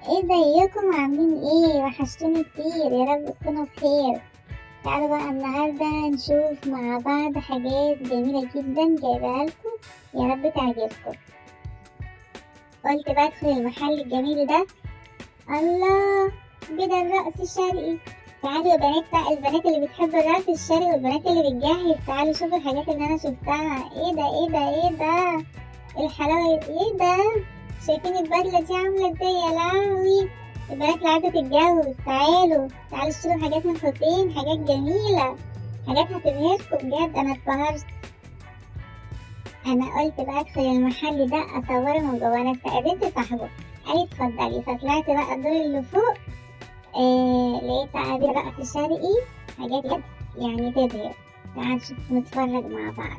ازيكم عاملين ايه؟ وحشتوني كتير، يا رب تكونوا بخير. تعالوا بقى النهاردة نشوف مع بعض حاجات جميلة جدا جايبها لكم، يا رب تعجبكم. قلت بقى ادخل المحل الجميل ده. الله، بدل الرقص الشرقي. تعالوا يا بنات بقى، البنات اللي بتحب الرقص الشرقي والبنات اللي بتجهز، تعالوا شوفوا الحاجات اللي انا شفتها. ايه ده ايه ده ايه ده؟ الحلاوة ايه ده؟ شايفين البدلة دي عاملة ازاي؟ يا لهوي، البنات اللي عايزة تتجوز تعالوا اشتروا حاجات من حسين، حاجات جميلة، حاجات هتبهركم بجد. انا اتبهرت. انا قلت بقى ادخل المحل ده اصوره من جوه. انا استأذنت صاحبه قال لي اتفضلي، فطلعت بقى الدور اللي فوق. لقيت بقى رقص الشرقي، حاجات يعني تبهر. تعالوا نشوف نتفرج مع بعض.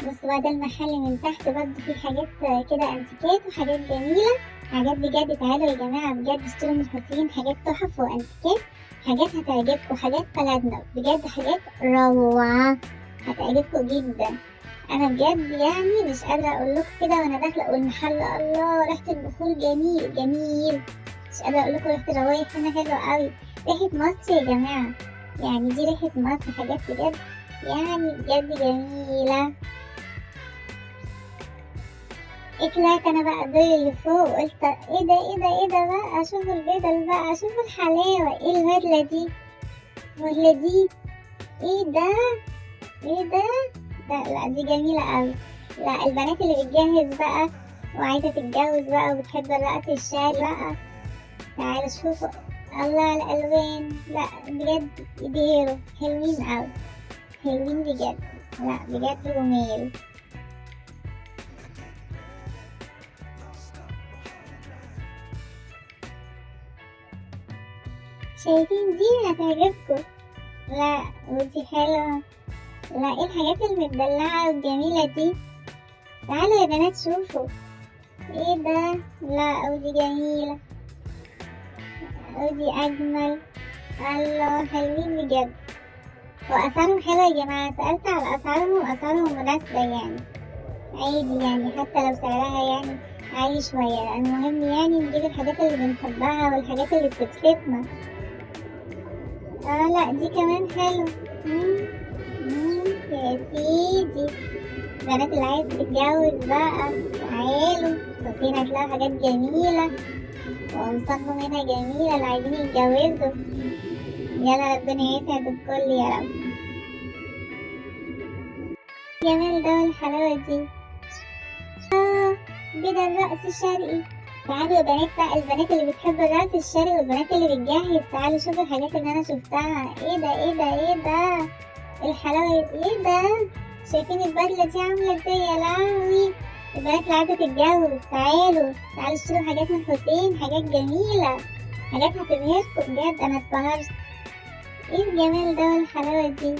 بص بقى، ده المحل من تحت برضه فيه حاجات كده انتيكات وحاجات جميلة، حاجات بجد. تعالوا يا جماعة بجد اشتروا من حسين، حاجات تحف وانتيكات، حاجات هتعجبكم، حاجات بلدنا بجد، حاجات روعة هتعجبكم جدا. انا بجد يعني مش قادرة اقول لكم كده وانا داخلة والمحل، الله ريحة البخور جميل جميل. مش قادرة اقول لكم ريحة الروايح هنا حلوة قوي، ريحة مصر يا جماعة. يعني دي ريحة مصر، حاجات بجد يعني بجد جميلة. طلعت انا بقى الدور اللي فوق، قلت ايه ده ايه ده ايه ده بقى، اشوف البدل بقى، اشوف الحلاوة. ايه البدلة دي ولا دي؟ ايه ده ايه ده؟ لا دي جميلة اوي. لا البنات اللي بتجهز بقى وعايزة تتجوز بقى وبتحب الرقص الشعبي بقى، تعالوا شوفوا. الله الالوان، لا بجد يبهروا، حلوين اوي، حلوين بجد. لا بجد جميل. شايفين دي هتعجبكم. لا ودي حلوة. لا ايه الحاجات المدلعة والجميلة دي؟ تعالوا يا بنات شوفوا. ايه ده؟ لا ودي جميلة، ودي اجمل. الله حلوين بجد، واسعارهم حلوة يا جماعة. سألت على اسعارهم واسعارهم مناسبة يعني، عادي يعني، حتى لو سعرها يعني عالي شوية. المهم يعني نجيب الحاجات اللي بنحبها والحاجات اللي بتبسطنا. لا دي كمان حلوة. يا سيدي، البنات اللي عايز تتجوز بقى تعالوا، حسين هتلاقوا حاجات جميلة وقمصان منها جميلة اللي عايزين يتجوزوا. يلا ربنا يسعد الكل يا رب. جمال ده والحلاوة دي. بدل الرقص الشرقي. تعالوا يا بنات بقى، البنات اللي بتحب الرقص الشرقي والبنات اللي بتجهز، تعالوا شوفوا الحاجات اللي انا شفتها. ايه ده ايه ده ايه ده؟ الحلاوة ايه ده؟ شايفين البدلة دي عاملة ازاي؟ يا لهوي، البنات اللي عايزة تتجوز تعالوا اشتروا حاجات من حسين، حاجات جميلة، حاجات هتبهركم بجد. انا اتبهرت. ايه الجمال ده والحلاوة دي؟